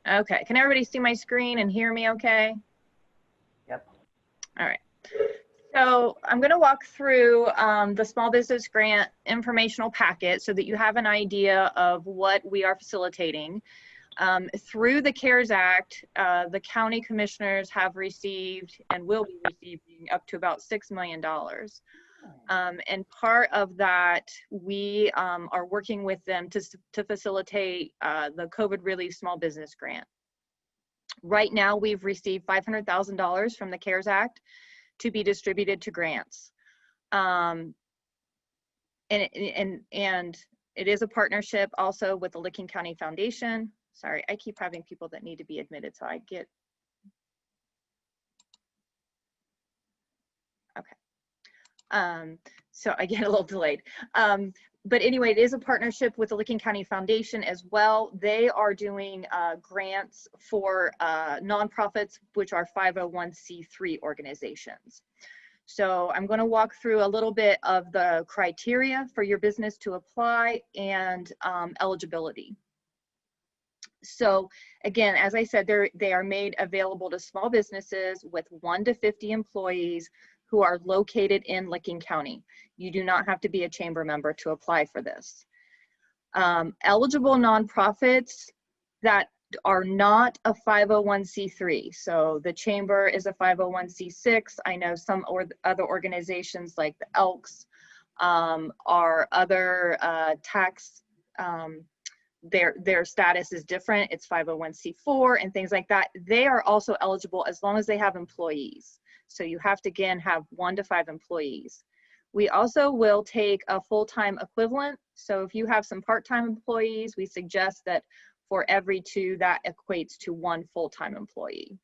Okay, can everybody see my screen and hear me okay? Yep. All right. So I'm going to walk through the small business grant informational packet so that you have an idea of what we are facilitating. Through the CARES Act, the county commissioners have received and will be receiving up to about $6 million. And part of that, we are working with them to facilitate the COVID Relief Small Business Grant. Right now, we've received $500,000 from the CARES Act to be distributed to grants. And it is a partnership also with the Licking County Foundation. Sorry, I keep having people that need to be admitted, so I get, okay. So I get a little delayed. But anyway, it is a partnership with the Licking County Foundation as well. They are doing grants for nonprofits, which are 501c3 organizations. So I'm going to walk through a little bit of the criteria for your business to apply and eligibility. So again, as I said, they are made available to small businesses with 1 to 50 employees who are located in Licking County. You do not have to be a chamber member to apply for this. Eligible nonprofits that are not a 501c3. So the chamber is a 501c6. I know some other organizations like the Elks are other tax, their status is different. It's 501c4 and things like that. They are also eligible as long as they have employees. So you have to, again, have 1 to 5 employees. We also will take a full-time equivalent. So if you have some part-time employees, we suggest that for every 2, that equates to 1 full-time employee.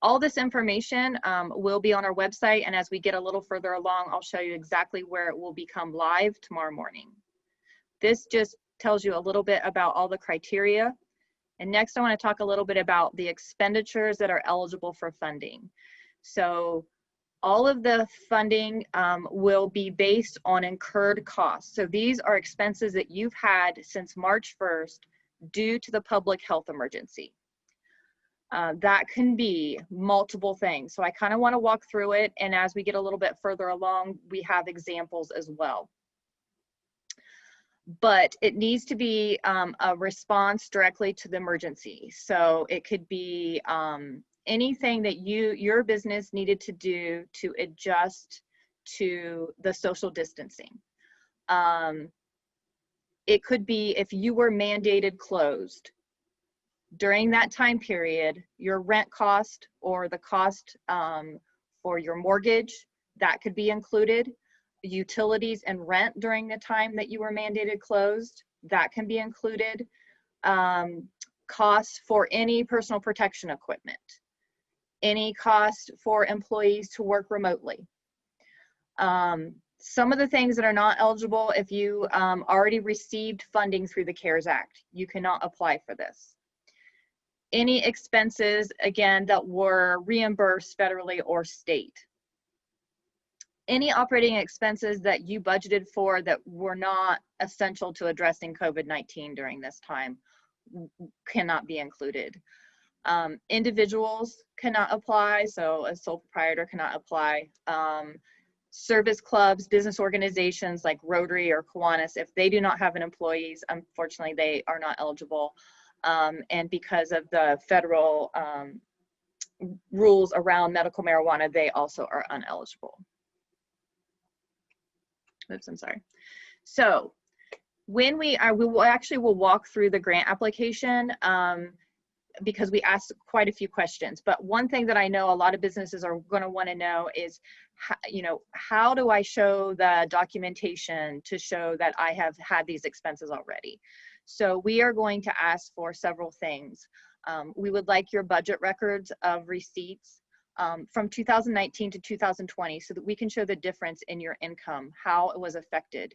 All this information will be on our website, and as we get a little further along, I'll show you exactly where it will become live tomorrow morning. This just tells you a little bit about all the criteria. And next, I want to talk a little bit about the expenditures that are eligible for funding. So all of the funding will be based on incurred costs. So these are expenses that you've had since March 1st due to the public health emergency. That can be multiple things. So I kind of want to walk through it. And as we get a little bit further along, we have examples as well. But it needs to be a response directly to the emergency. So it could be anything that your business needed to do to adjust to the social distancing. It could be if you were mandated closed. During that time period, your rent cost or the cost for your mortgage, that could be included. Utilities and rent during the time that you were mandated closed, that can be included. Costs for any personal protection equipment, any cost for employees to work remotely. Some of the things that are not eligible, if you already received funding through the CARES Act, you cannot apply for this. Any expenses, again, that were reimbursed federally or state. Any operating expenses that you budgeted for that were not essential to addressing COVID-19 during this time cannot be included. Individuals cannot apply, so a sole proprietor cannot apply. Service clubs, business organizations like Rotary or Kiwanis, if they do not have an employees, unfortunately, they are not eligible. And because of the federal rules around medical marijuana, they also are uneligible. Oops, I'm sorry. So when we will walk through the grant application because we asked quite a few questions. But one thing that I know a lot of businesses are going to want to know is, how do I show the documentation to show that I have had these expenses already? So we are going to ask for several things. We would like your budget records of receipts from 2019 to 2020 so that we can show the difference in your income, how it was affected.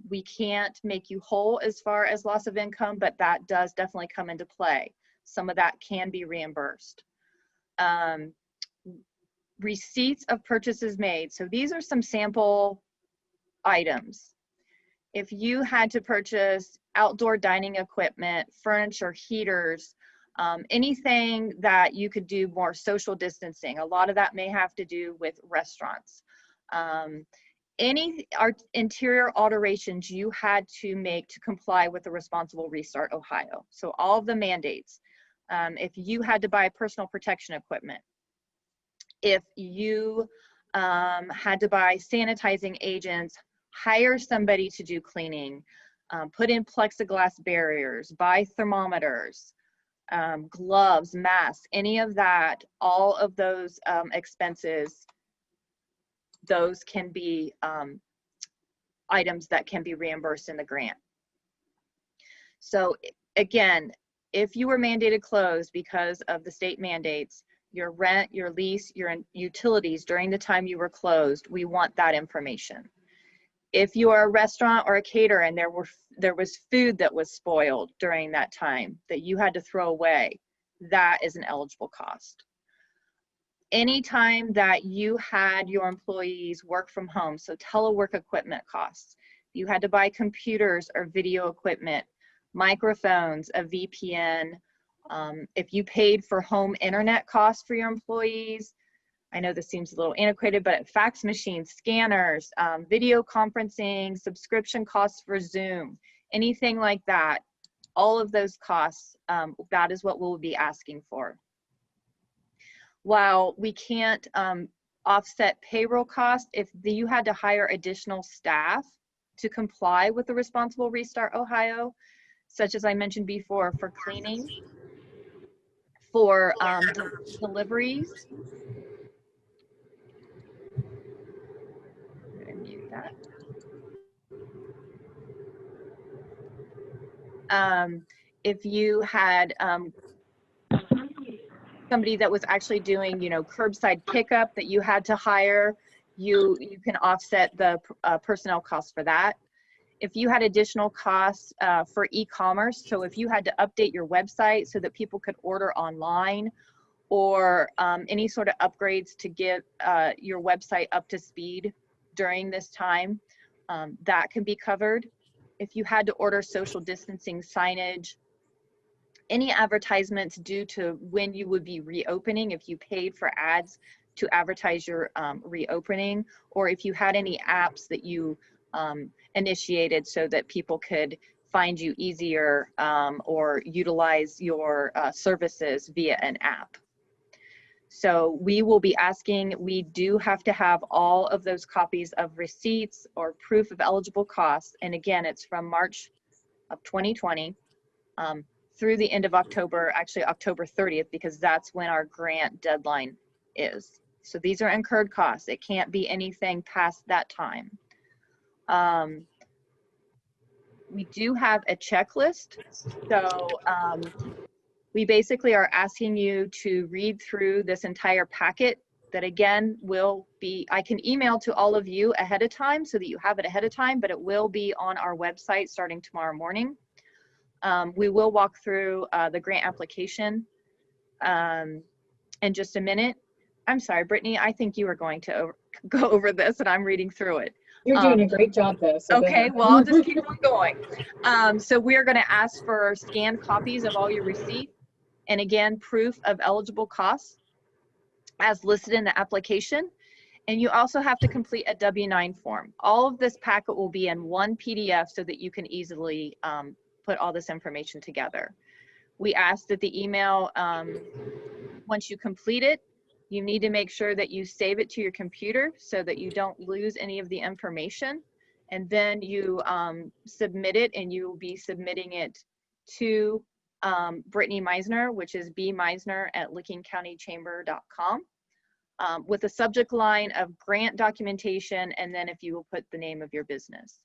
We can't make you whole as far as loss of income, but that does definitely come into play. Some of that can be reimbursed. Receipts of purchases made. So these are some sample items. If you had to purchase outdoor dining equipment, furniture, heaters, anything that you could do more social distancing, a lot of that may have to do with restaurants. Any interior alterations you had to make to comply with the Responsible Restart Ohio. So all of the mandates. If you had to buy personal protection equipment, if you had to buy sanitizing agents, hire somebody to do cleaning, put in plexiglass barriers, buy thermometers, gloves, masks, any of that, all of those expenses, those can be items that can be reimbursed in the grant. So again, if you were mandated closed because of the state mandates, your rent, your lease, your utilities during the time you were closed, we want that information. If you are a restaurant or a caterer and there was food that was spoiled during that time that you had to throw away, that is an eligible cost. Anytime that you had your employees work from home, so telework equipment costs, you had to buy computers or video equipment, microphones, a VPN, if you paid for home internet costs for your employees, I know this seems a little antiquated, but fax machines, scanners, video conferencing, subscription costs for Zoom, anything like that, all of those costs, that is what we'll be asking for. While we can't offset payroll costs, if you had to hire additional staff to comply with the Responsible Restart Ohio, such as I mentioned before, for cleaning, for deliveries. I'm gonna mute that. If you had somebody that was actually doing, you know, curbside pickup that you had to hire, you can offset the personnel costs for that. If you had additional costs for e-commerce, so if you had to update your website so that people could order online, or any sort of upgrades to get your website up to speed during this time, that can be covered. If you had to order social distancing signage, any advertisements due to when you would be reopening, if you paid for ads to advertise your reopening, or if you had any apps that you initiated so that people could find you easier or utilize your services via an app. So we will be asking, we do have to have all of those copies of receipts or proof of eligible costs. And again, it's from March of 2020 through the end of October, actually October 30th, because that's when our grant deadline is. So these are incurred costs. It can't be anything past that time. We do have a checklist. So we basically are asking you to read through this entire packet that again will be, I can email to all of you ahead of time so that you have it ahead of time, but it will be on our website starting tomorrow morning. We will walk through the grant application in just a minute. I'm sorry, Brittany, I think you were going to go over this and I'm reading through it. You're doing a great job though. So okay, well, I'll just keep on going. So we're gonna ask for scanned copies of all your receipts. And again, proof of eligible costs as listed in the application. And you also have to complete a W-9 form. All of this packet will be in one PDF so that you can easily put all this information together. We ask that the email, once you complete it, you need to make sure that you save it to your computer so that you don't lose any of the information. And then you submit it, and you will be submitting it to Brittany Meisner, which is bmeisner@lickingcountychamber.com, with a subject line of grant documentation, and then if you will put the name of your business.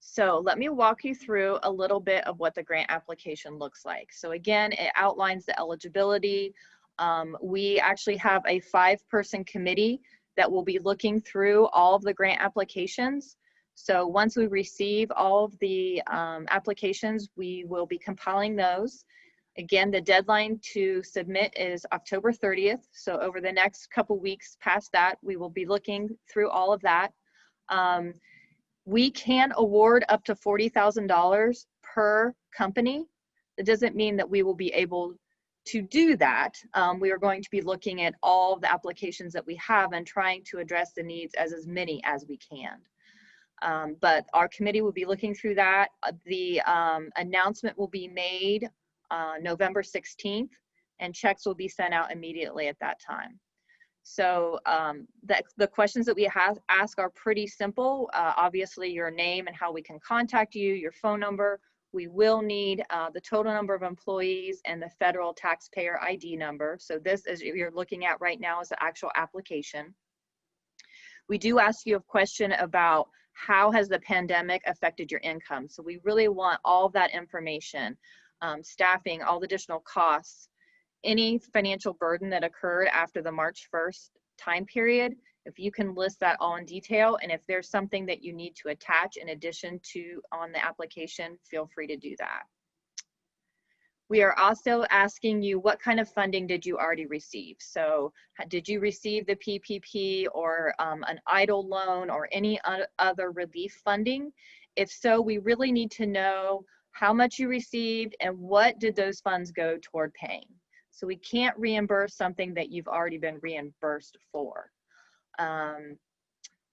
So let me walk you through a little bit of what the grant application looks like. So again, it outlines the eligibility. We actually have a 5-person committee that will be looking through all of the grant applications. So once we receive all of the applications, we will be compiling those. Again, the deadline to submit is October 30th. So over the next couple weeks past that, we will be looking through all of that. We can award up to $40,000 per company. That doesn't mean that we will be able to do that. We are going to be looking at all the applications that we have and trying to address the needs as many as we can. But our committee will be looking through that. The announcement will be made November 16th, and checks will be sent out immediately at that time. So the questions that we ask are pretty simple. Obviously, your name and how we can contact you, your phone number. We will need the total number of employees and the federal taxpayer ID number. So this, as you're looking at right now, is the actual application. We do ask you a question about how has the pandemic affected your income. So we really want all of that information, staffing, all the additional costs, any financial burden that occurred after the March 1st time period. If you can list that all in detail, and if there's something that you need to attach in addition to on the application, feel free to do that. We are also asking you, what kind of funding did you already receive? So did you receive the PPP or an EIDL loan or any other relief funding? If so, we really need to know how much you received and what did those funds go toward paying. So we can't reimburse something that you've already been reimbursed for.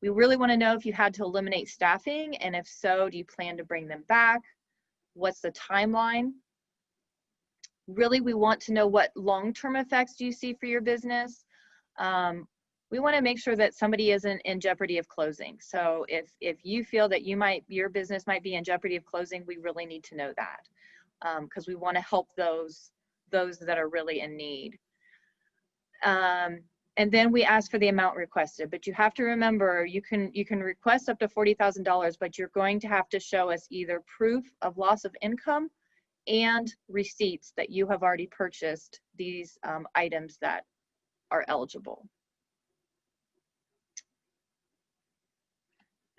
We really want to know if you had to eliminate staffing, and if so, do you plan to bring them back? What's the timeline? Really, we want to know what long-term effects do you see for your business. We want to make sure that somebody isn't in jeopardy of closing. So if you feel that your business might be in jeopardy of closing, we really need to know that, because we want to help those that are really in need. And then we ask for the amount requested, but you have to remember, you can request up to $40,000, but you're going to have to show us either proof of loss of income and receipts that you have already purchased these items that are eligible.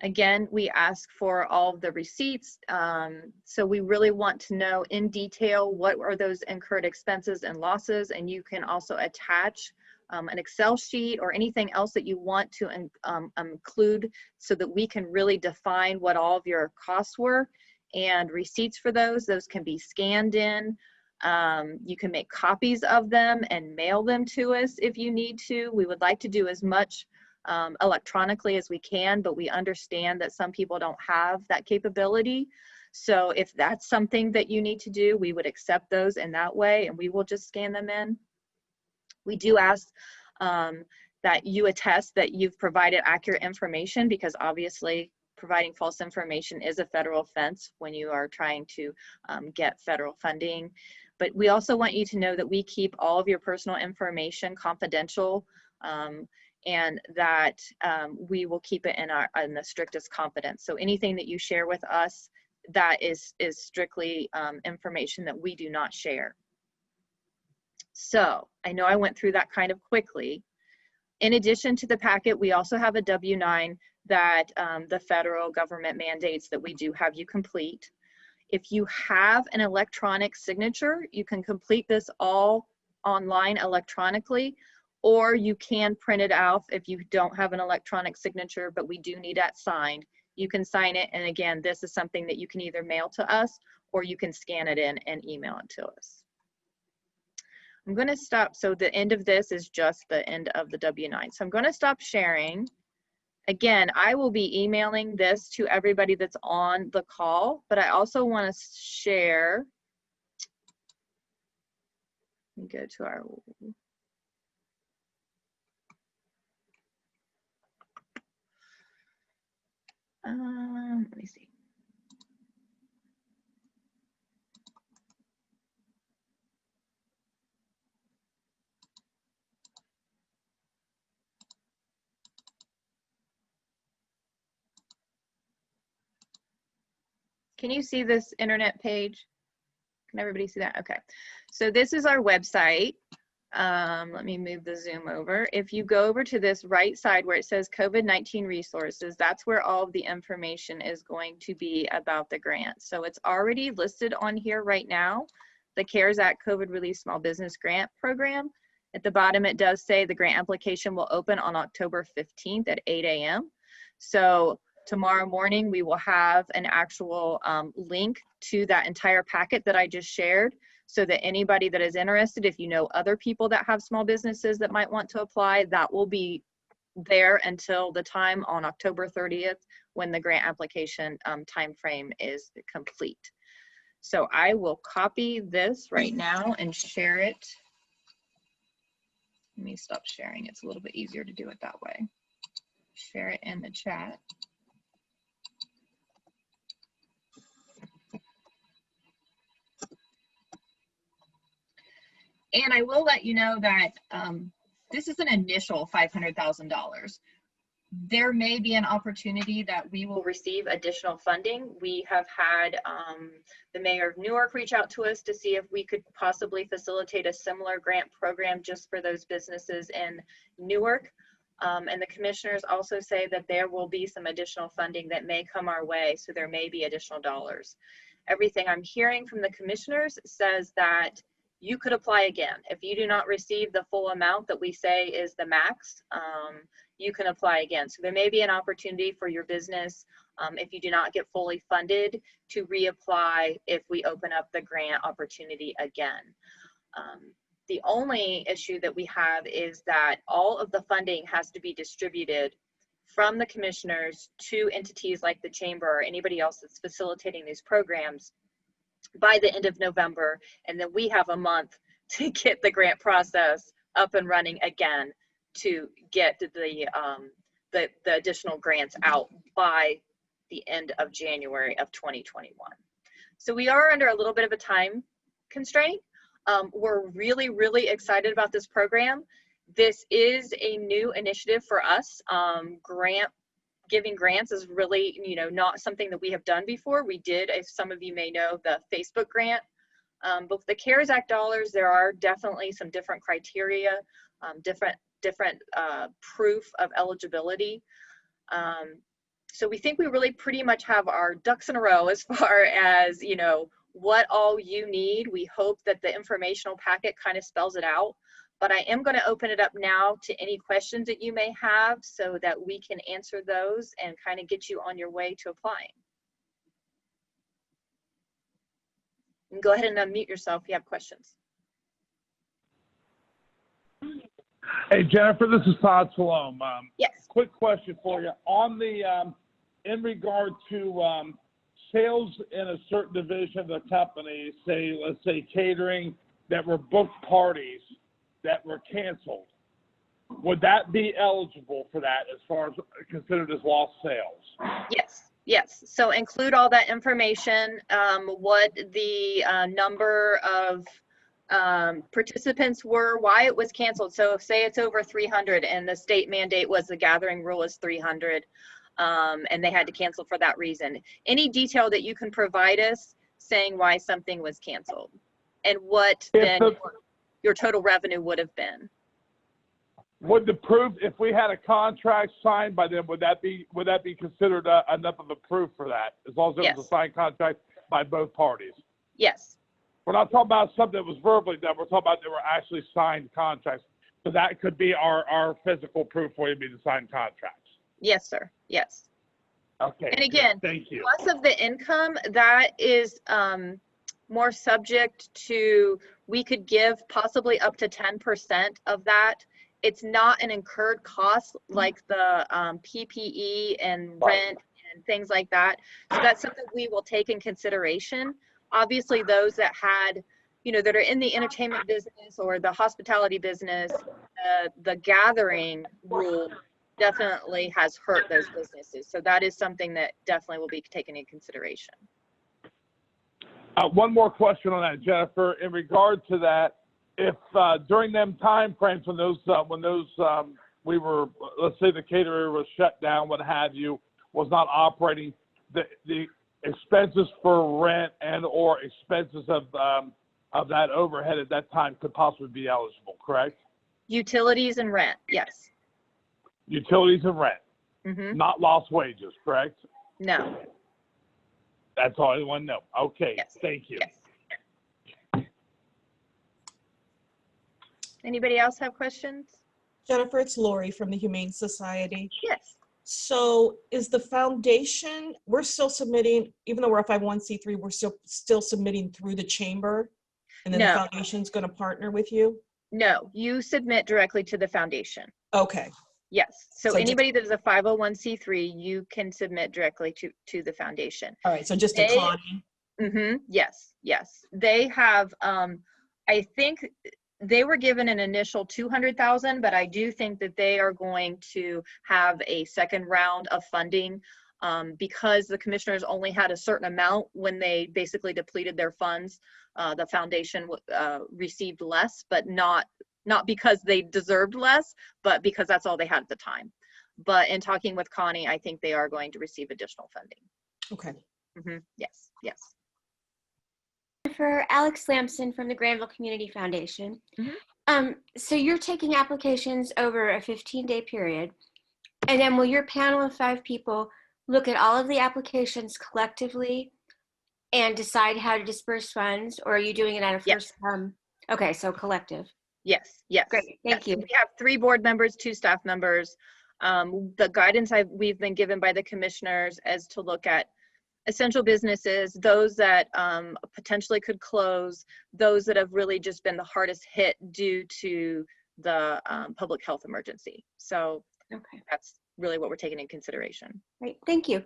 Again, we ask for all of the receipts. So we really want to know in detail what are those incurred expenses and losses, and you can also attach an Excel sheet or anything else that you want to include so that we can really define what all of your costs were, and receipts for those. Those can be scanned in. You can make copies of them and mail them to us if you need to. We would like to do as much electronically as we can, but we understand that some people don't have that capability. So if that's something that you need to do, we would accept those in that way, and we will just scan them in. We do ask that you attest that you've provided accurate information, because obviously providing false information is a federal offense when you are trying to get federal funding. But we also want you to know that we keep all of your personal information confidential, and that we will keep it in the strictest confidence. So anything that you share with us, that is strictly information that we do not share. So I know I went through that kind of quickly. In addition to the packet, we also have a W-9 that the federal government mandates that we do have you complete. If you have an electronic signature, you can complete this all online electronically, or you can print it out if you don't have an electronic signature, but we do need that signed. You can sign it, and again, this is something that you can either mail to us or you can scan it in and email it to us. I'm going to stop. So the end of this is just the end of the W-9. So I'm going to stop sharing. Again, I will be emailing this to everybody that's on the call, but I also want to share. Let me go to our. Let me see. Can you see this internet page? Can everybody see that? Okay. So this is our website. Let me move the Zoom over. If you go over to this right side where it says COVID-19 resources, that's where all of the information is going to be about the grant. So it's already listed on here right now, the CARES Act COVID Relief Small Business Grant Program. At the bottom, it does say the grant application will open on October 15th at 8 a.m. So tomorrow morning, we will have an actual link to that entire packet that I just shared, so that anybody that is interested, if you know other people that have small businesses that might want to apply, that will be there until the time on October 30th when the grant application time frame is complete. So I will copy this right now and share it. Let me stop sharing. It's a little bit easier to do it that way. Share it in the chat. And I will let you know that this is an initial $500,000. There may be an opportunity that we will receive additional funding. We have had the mayor of Newark reach out to us to see if we could possibly facilitate a similar grant program just for those businesses in Newark. And the commissioners also say that there will be some additional funding that may come our way, so there may be additional dollars. Everything I'm hearing from the commissioners says that you could apply again. If you do not receive the full amount that we say is the max, you can apply again. So there may be an opportunity for your business, if you do not get fully funded, to reapply if we open up the grant opportunity again. The only issue that we have is that all of the funding has to be distributed from the commissioners to entities like the chamber or anybody else that's facilitating these programs by the end of November, and then we have a month to get the grant process up and running again to get the additional grants out by the end of January of 2021. So we are under a little bit of a time constraint. We're really, really excited about this program. This is a new initiative for us. Giving grants is really, not something that we have done before. We did, as some of you may know, the Facebook grant. But with the CARES Act dollars, there are definitely some different criteria, different proof of eligibility. So we think we really pretty much have our ducks in a row as far as, what all you need. We hope that the informational packet kind of spells it out. But I am going to open it up now to any questions that you may have so that we can answer those and kind of get you on your way to applying. And go ahead and unmute yourself if you have questions. Hey, Jennifer, this is Todd Salome. Yes. Quick question for you. On the, in regard to sales in a certain division of the company, say, let's say catering, that were booked parties that were canceled, would that be eligible for that as far as considered as lost sales? Yes. So include all that information, what the number of participants were, why it was canceled. So say it's over 300 and the state mandate was the gathering rule is 300 and they had to cancel for that reason. Any detail that you can provide us saying why something was canceled and what then your total revenue would have been. Would the proof, if we had a contract signed by them, would that be considered enough of a proof for that, as long as it was a signed contract by both parties? Yes. We're not talking about something that was verbally done. We're talking about they were actually signed contracts. So that could be our physical proof for you to be the signed contracts. Yes, sir. Yes. Okay. And again, thank you. Plus of the income, that is more subject to, we could give possibly up to 10% of that. It's not an incurred cost like the PPE and rent and things like that. So that's something we will take in consideration. Obviously, those that had, that are in the entertainment business or the hospitality business, the gathering rule definitely has hurt those businesses. So that is something that definitely will be taken in consideration. One more question on that, Jennifer. In regard to that, if during them time frames when we were, let's say the caterer was shut down, what have you, was not operating, the expenses for rent and or expenses of that overhead at that time could possibly be eligible, correct? Utilities and rent, yes. Utilities and rent, not lost wages, correct? No. That's all I want to know. Okay, yes. Thank you. Yes. Anybody else have questions? Jennifer, it's Lori from the Humane Society. Yes. So is the foundation, we're still submitting, even though we're a 501c3, we're still submitting through the chamber? And then the No, foundation's going to partner with you? no, you submit directly to the foundation. Okay. Yes. So So anybody that is a 501c3, you can submit directly to the foundation. All right. So just a Connie. Yes, yes. They have, I think they were given an initial 200,000, but I do think that they are going to have a second round of funding because the commissioners only had a certain amount when they basically depleted their funds. The foundation received less, but not because they deserved less, but because that's all they had at the time. But in talking with Connie, I think they are going to receive additional funding. Okay. Yes, yes. For Alex Lamson from the Granville Community Foundation. So you're taking applications over a 15-day period, and then will your panel of 5 people look at all of the applications collectively and decide how to disperse funds, or are you doing it at a first come? Okay, so collective. Yes, yes. Great, thank you. We have 3 board members, 2 staff members. The guidance we've been given by the commissioners is to look at essential businesses, those that potentially could close, those that have really just been the hardest hit due to the public health emergency. So that's really what we're taking in consideration. Great, thank you.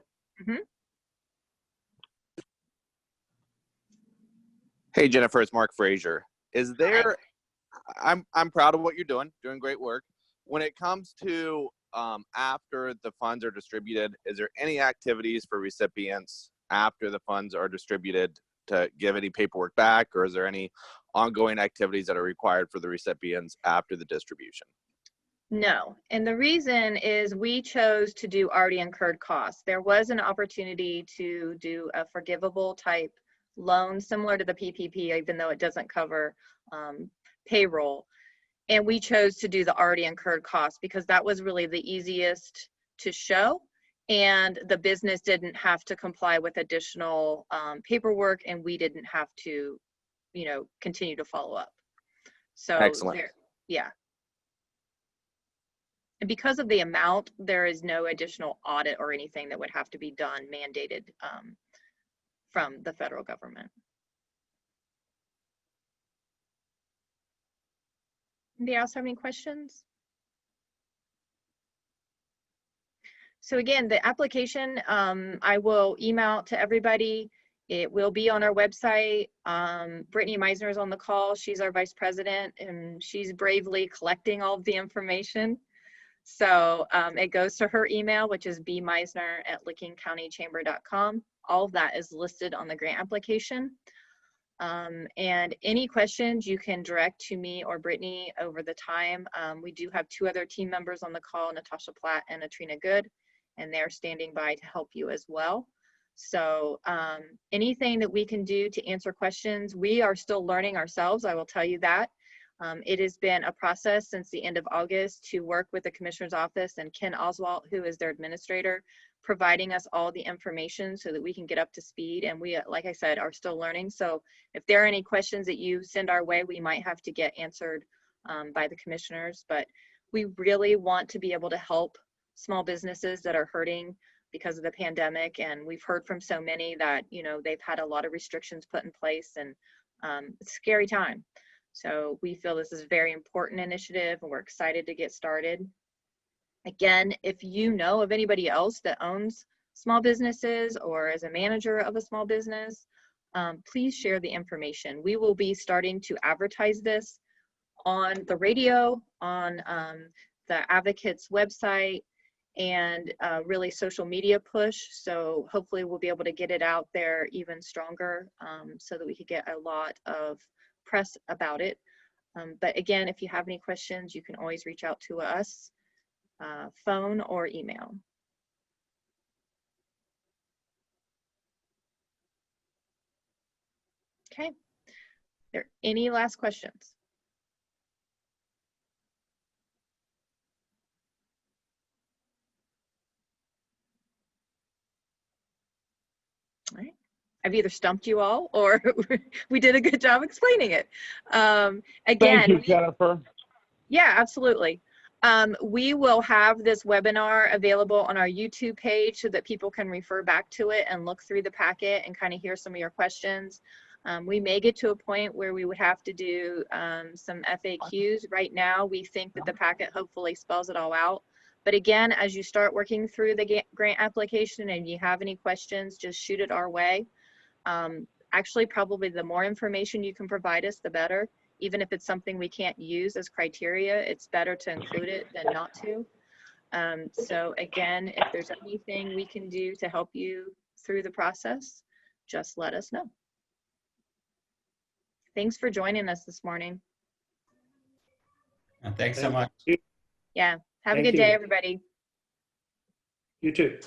Hey Jennifer, it's Mark Frazier. Is there, I'm proud of what you're doing great work. When it comes to after the funds are distributed, is there any activities for recipients after the funds are distributed to give any paperwork back, or is there any ongoing activities that are required for the recipients after the distribution? No, and the reason is we chose to do already incurred costs. There was an opportunity to do a forgivable type loan similar to the PPP, even though it doesn't cover payroll. And we chose to do the already incurred costs because that was really the easiest to show. And the business didn't have to comply with additional paperwork, and we didn't have to, continue to follow up. So excellent. Yeah. And because of the amount, there is no additional audit or anything that would have to be done mandated from the federal government. Anybody else have any questions? So again, the application, I will email to everybody. It will be on our website. Brittany Meisner is on the call. She's our vice president, and she's bravely collecting all of the information. So it goes to her email, which is bmeisner@lickingcountychamber.com. All of that is listed on the grant application. And any questions you can direct to me or Brittany over the time. We do have 2 other team members on the call, Natasha Platt and Atrina Good, and they're standing by to help you as well. So anything that we can do to answer questions, we are still learning ourselves, I will tell you that. It has been a process since the end of August to work with the Commissioner's Office and Ken Oswalt, who is their administrator, providing us all the information so that we can get up to speed. And we, like I said, are still learning. So if there are any questions that you send our way, we might have to get answered by the commissioners. But we really want to be able to help small businesses that are hurting because of the pandemic. And we've heard from so many that, they've had a lot of restrictions put in place, and it's a scary time. So we feel this is a very important initiative, and we're excited to get started. Again, if you know of anybody else that owns small businesses or is a manager of a small business, please share the information. We will be starting to advertise this on the radio, on the Advocates website, and really social media push. So hopefully we'll be able to get it out there even stronger so that we could get a lot of press about it. But again, if you have any questions, you can always reach out to us, phone or email. Okay. Are there any last questions? All right. I've either stumped you all or we did a good job explaining it. Again, thank you, Jennifer. Yeah, absolutely. We will have this webinar available on our YouTube page so that people can refer back to it and look through the packet and kind of hear some of your questions. We may get to a point where we would have to do some FAQs. Right now, we think that the packet hopefully spells it all out. But again, as you start working through the grant application and you have any questions, just shoot it our way. Actually, probably the more information you can provide us, the better. Even if it's something we can't use as criteria, it's better to include it than not to. So again, if there's anything we can do to help you through the process, just let us know. Thanks for joining us this morning. Thanks so much. Yeah, have a Thank good day, you. everybody. You too.